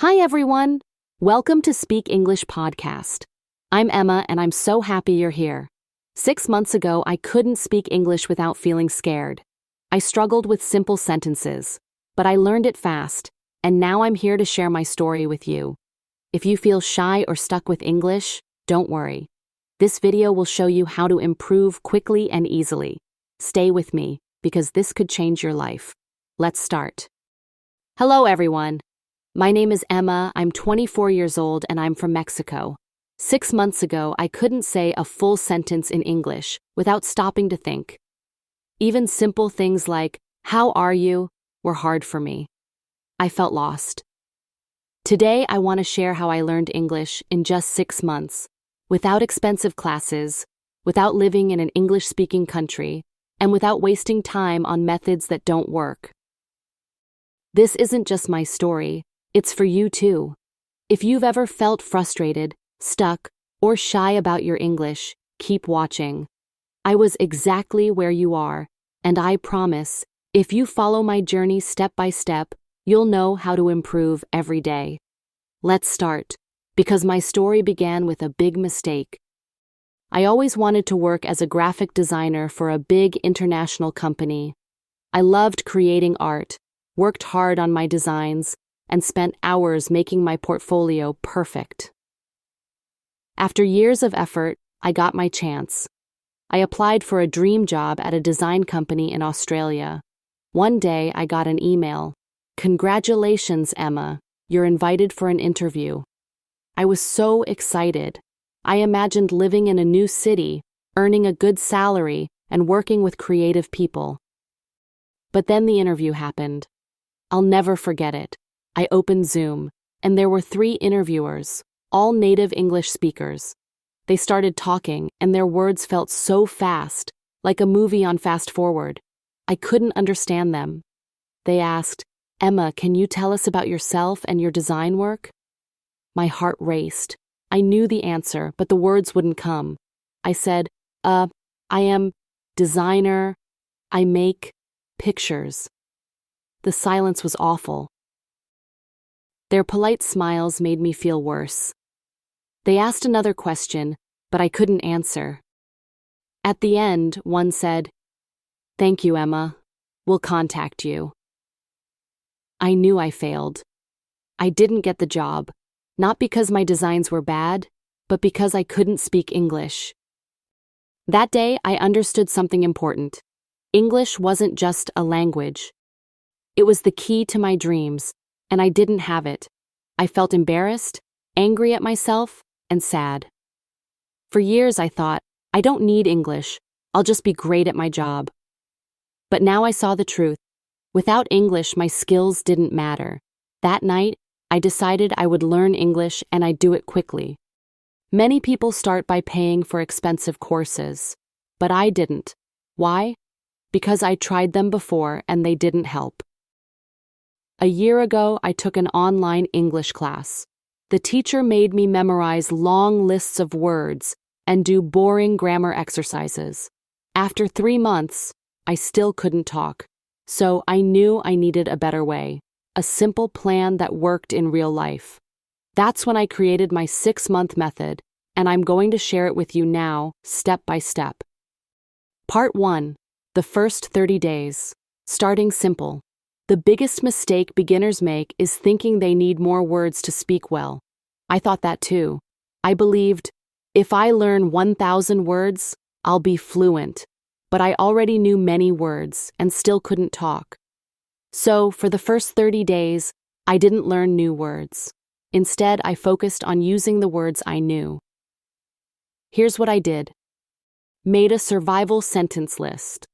Hi everyone! Welcome to Speak English Podcast. I'm Emma and I'm so happy you're here. 6 months ago, I couldn't speak English without feeling scared. I struggled with simple sentences, but I learned it fast, and now I'm here to share my story with you. If you feel shy or stuck with English, don't worry. This video will show you how to improve quickly and easily. Stay with me, because this could change your life. Let's start. Hello everyone. My name is Emma, I'm 24 years old and I'm from Mexico. 6 months ago, I couldn't say a full sentence in English without stopping to think. Even simple things like, "How are you?" were hard for me. I felt lost. Today, I want to share how I learned English in just 6 months, without expensive classes, without living in an English-speaking country, and without wasting time on methods that don't work. This isn't just my story. It's for you too. If you've ever felt frustrated, stuck, or shy about your English, keep watching. I was exactly where you are, and I promise, if you follow my journey step by step, you'll know how to improve every day. Let's start, because my story began with a big mistake. I always wanted to work as a graphic designer for a big international company. I loved creating art, worked hard on my designs, and spent hours making my portfolio perfect. After years of effort, I got my chance. I applied for a dream job at a design company in Australia. One day, I got an email. "Congratulations, Emma. You're invited for an interview." I was so excited. I imagined living in a new city, earning a good salary, and working with creative people. But then the interview happened. I'll never forget it. I opened Zoom, and there were 3 interviewers, all native English speakers. They started talking, and their words felt so fast, like a movie on fast forward. I couldn't understand them. They asked, "Emma, can you tell us about yourself and your design work?" My heart raced. I knew the answer, but the words wouldn't come. I said, I am designer. I make pictures." The silence was awful. Their polite smiles made me feel worse. They asked another question, but I couldn't answer. At the end, one said, "Thank you, Emma. We'll contact you." I knew I failed. I didn't get the job, not because my designs were bad, but because I couldn't speak English. That day, I understood something important. English wasn't just a language. It was the key to my dreams, and I didn't have it. I felt embarrassed, angry at myself, and sad. For years I thought, I don't need English, I'll just be great at my job. But now I saw the truth. Without English, my skills didn't matter. That night, I decided I would learn English and I'd do it quickly. Many people start by paying for expensive courses, but I didn't. Why? Because I tried them before and they didn't help. A year ago, I took an online English class. The teacher made me memorize long lists of words and do boring grammar exercises. After 3 months, I still couldn't talk. So I knew I needed a better way, a simple plan that worked in real life. That's when I created my 6-month method, and I'm going to share it with you now, step by step. Part 1. The first 30 days. Starting simple. The biggest mistake beginners make is thinking they need more words to speak well. I thought that too. I believed, if I learn 1,000 words, I'll be fluent. But I already knew many words and still couldn't talk. So, for the first 30 days, I didn't learn new words. Instead, I focused on using the words I knew. Here's what I did. Made a survival sentence list.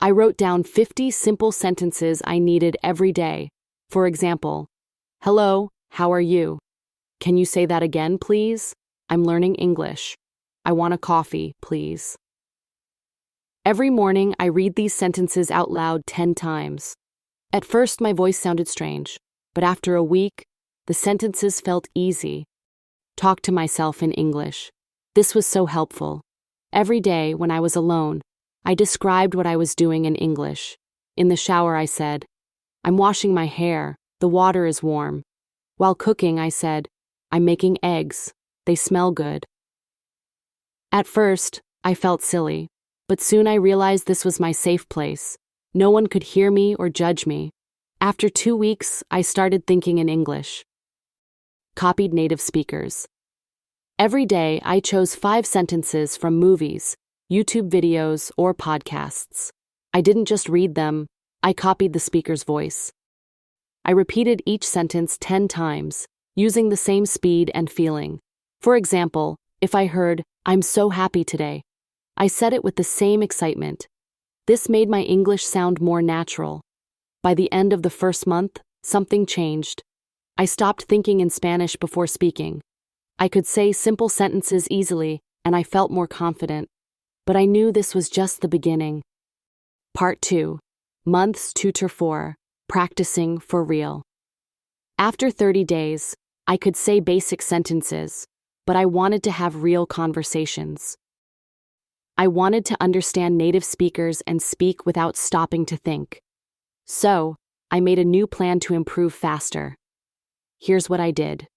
I wrote down 50 simple sentences I needed every day. For example, "Hello, how are you? Can you say that again, please? I'm learning English. I want a coffee, please." Every morning, I read these sentences out loud 10 times. At first, my voice sounded strange, but after a week, the sentences felt easy. Talk to myself in English. This was so helpful. Every day, when I was alone, I described what I was doing in English. In the shower, I said, "I'm washing my hair. The water is warm." While cooking, I said, "I'm making eggs. They smell good." At first, I felt silly, but soon I realized this was my safe place. No one could hear me or judge me. After 2 weeks, I started thinking in English. Copied native speakers. Every day, I chose 5 sentences from movies, YouTube videos, or podcasts. I didn't just read them, I copied the speaker's voice. I repeated each sentence 10 times, using the same speed and feeling. For example, if I heard, "I'm so happy today," I said it with the same excitement. This made my English sound more natural. By the end of the first month, something changed. I stopped thinking in Spanish before speaking. I could say simple sentences easily, and I felt more confident. But I knew this was just the beginning. Part 2. Months 2 to 4. Practicing for real. After 30 days, I could say basic sentences, but I wanted to have real conversations. I wanted to understand native speakers and speak without stopping to think. So, I made a new plan to improve faster. Here's what I did.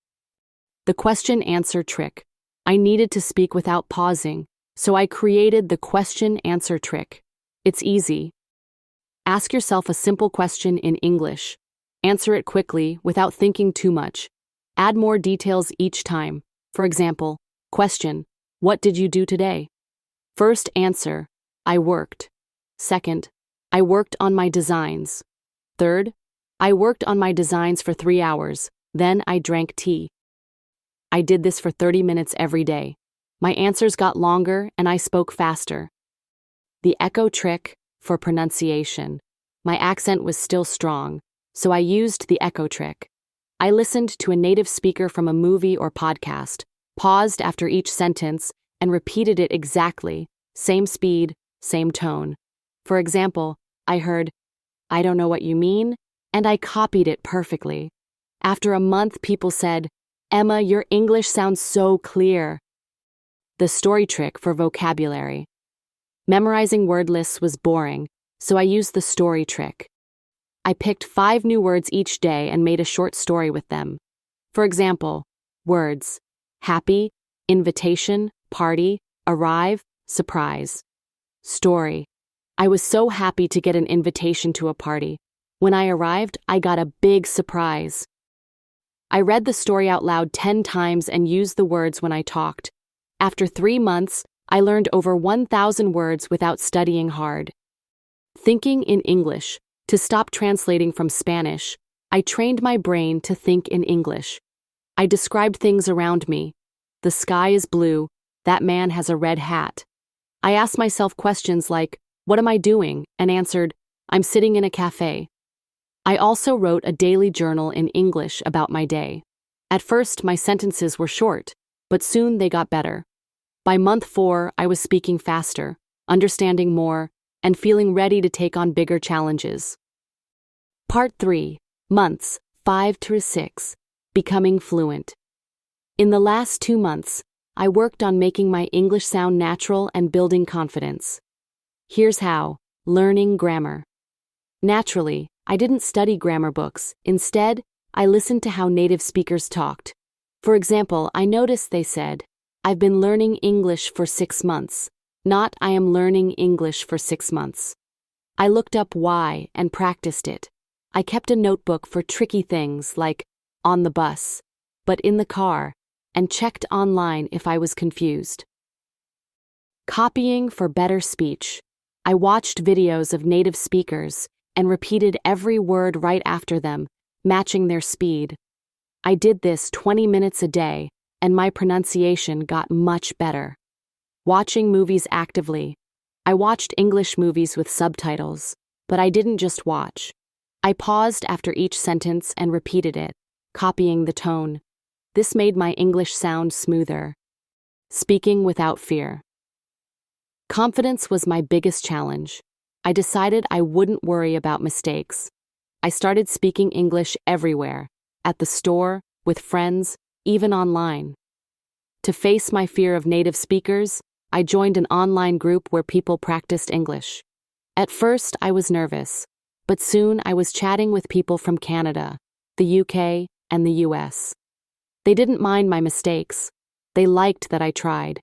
The question-answer trick. I needed to speak without pausing, so I created the question-answer trick. It's easy. Ask yourself a simple question in English. Answer it quickly without thinking too much. Add more details each time. For example, question, "What did you do today?" First answer, "I worked." Second, "I worked on my designs." Third, "I worked on my designs for 3 hours, then I drank tea." I did this for 30 minutes every day. My answers got longer and I spoke faster. The echo trick for pronunciation. My accent was still strong, so I used the echo trick. I listened to a native speaker from a movie or podcast, paused after each sentence, and repeated it exactly, same speed, same tone. For example, I heard, "I don't know what you mean," and I copied it perfectly. After a month, people said, "Emma, your English sounds so clear." The story trick for vocabulary. Memorizing word lists was boring, so I used the story trick. I picked 5 new words each day and made a short story with them. For example, words: happy, invitation, party, arrive, surprise. Story: I was so happy to get an invitation to a party. When I arrived, I got a big surprise. I read the story out loud 10 times and used the words when I talked. After 3 months, I learned over 1,000 words without studying hard. Thinking in English. To stop translating from Spanish, I trained my brain to think in English. I described things around me. The sky is blue, that man has a red hat. I asked myself questions like, "What am I doing?" and answered, "I'm sitting in a cafe." I also wrote a daily journal in English about my day. At first, my sentences were short, but soon they got better. By month 4, I was speaking faster, understanding more, and feeling ready to take on bigger challenges. Part 3. Months 5 to 6. Becoming fluent. In the last 2 months, I worked on making my English sound natural and building confidence. Here's how. Learning grammar. Naturally, I didn't study grammar books. Instead, I listened to how native speakers talked. For example, I noticed they said, "I've been learning English for 6 months," not "I am learning English for 6 months." I looked up why and practiced it. I kept a notebook for tricky things like "on the bus," but "in the car," and checked online if I was confused. Copying for better speech. I watched videos of native speakers and repeated every word right after them, matching their speed. I did this 20 minutes a day, and my pronunciation got much better. Watching movies actively. I watched English movies with subtitles, but I didn't just watch. I paused after each sentence and repeated it, copying the tone. This made my English sound smoother. Speaking without fear. Confidence was my biggest challenge. I decided I wouldn't worry about mistakes. I started speaking English everywhere, at the store, with friends, even online. To face my fear of native speakers, I joined an online group where people practiced English. At first, I was nervous, but soon I was chatting with people from Canada, the UK, and the US. They didn't mind my mistakes. They liked that I tried.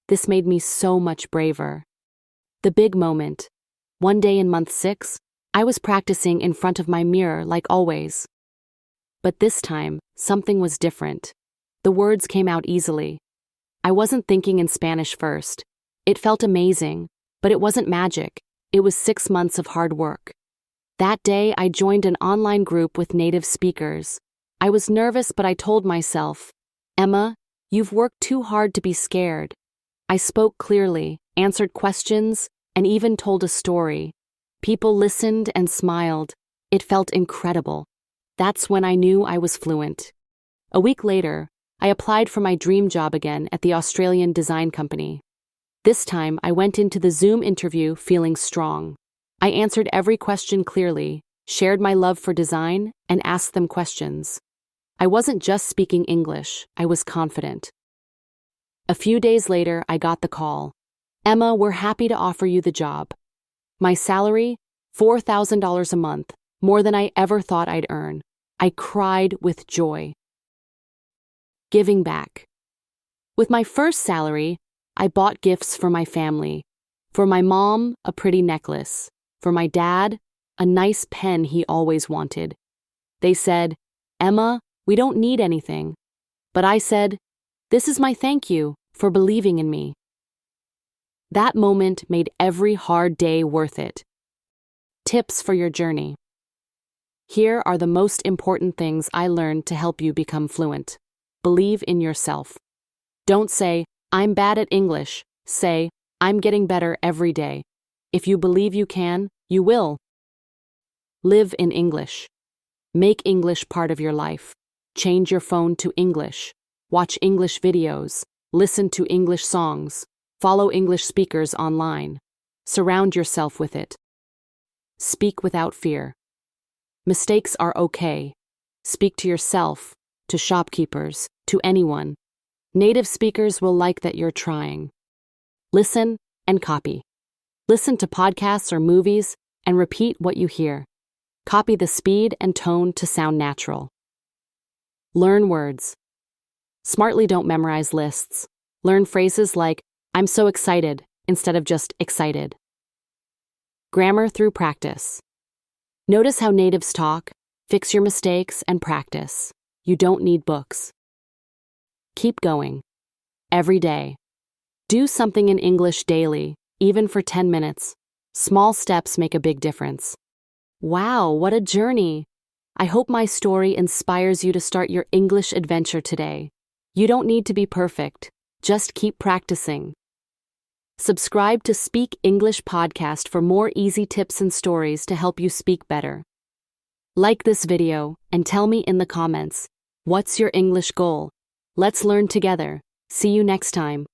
This made me so much braver. The big moment. One day in month 6, I was practicing in front of my mirror like always. But this time, something was different. The words came out easily. I wasn't thinking in Spanish first. It felt amazing, but it wasn't magic. It was 6 months of hard work. That day, I joined an online group with native speakers. I was nervous, but I told myself, Emma, you've worked too hard to be scared. I spoke clearly, answered questions, and even told a story. People listened and smiled. It felt incredible. That's when I knew I was fluent. A week later, I applied for my dream job again at the Australian design company. This time, I went into the Zoom interview feeling strong. I answered every question clearly, shared my love for design, and asked them questions. I wasn't just speaking English, I was confident. A few days later, I got the call. Emma, we're happy to offer you the job. My salary, $4,000 a month, more than I ever thought I'd earn. I cried with joy. Giving back. With my first salary, I bought gifts for my family. For my mom, a pretty necklace. For my dad, a nice pen he always wanted. They said, Emma, we don't need anything. But I said, this is my thank you for believing in me. That moment made every hard day worth it. Tips for your journey. Here are the most important things I learned to help you become fluent. Believe in yourself. Don't say, I'm bad at English. Say, I'm getting better every day. If you believe you can, you will. Live in English. Make English part of your life. Change your phone to English. Watch English videos. Listen to English songs. Follow English speakers online. Surround yourself with it. Speak without fear. Mistakes are okay. Speak to yourself, to shopkeepers, to anyone. Native speakers will like that you're trying. Listen and copy. Listen to podcasts or movies and repeat what you hear. Copy the speed and tone to sound natural. Learn words. Smartly don't memorize lists. Learn phrases like, I'm so excited, instead of just excited. Grammar through practice. Notice how natives talk, fix your mistakes, and practice. You don't need books. Keep going. Every day. Do something in English daily, even for 10 minutes. Small steps make a big difference. Wow, what a journey! I hope my story inspires you to start your English adventure today. You don't need to be perfect. Just keep practicing. Subscribe to Speak English Podcast for more easy tips and stories to help you speak better. Like this video and tell me in the comments, what's your English goal? Let's learn together. See you next time.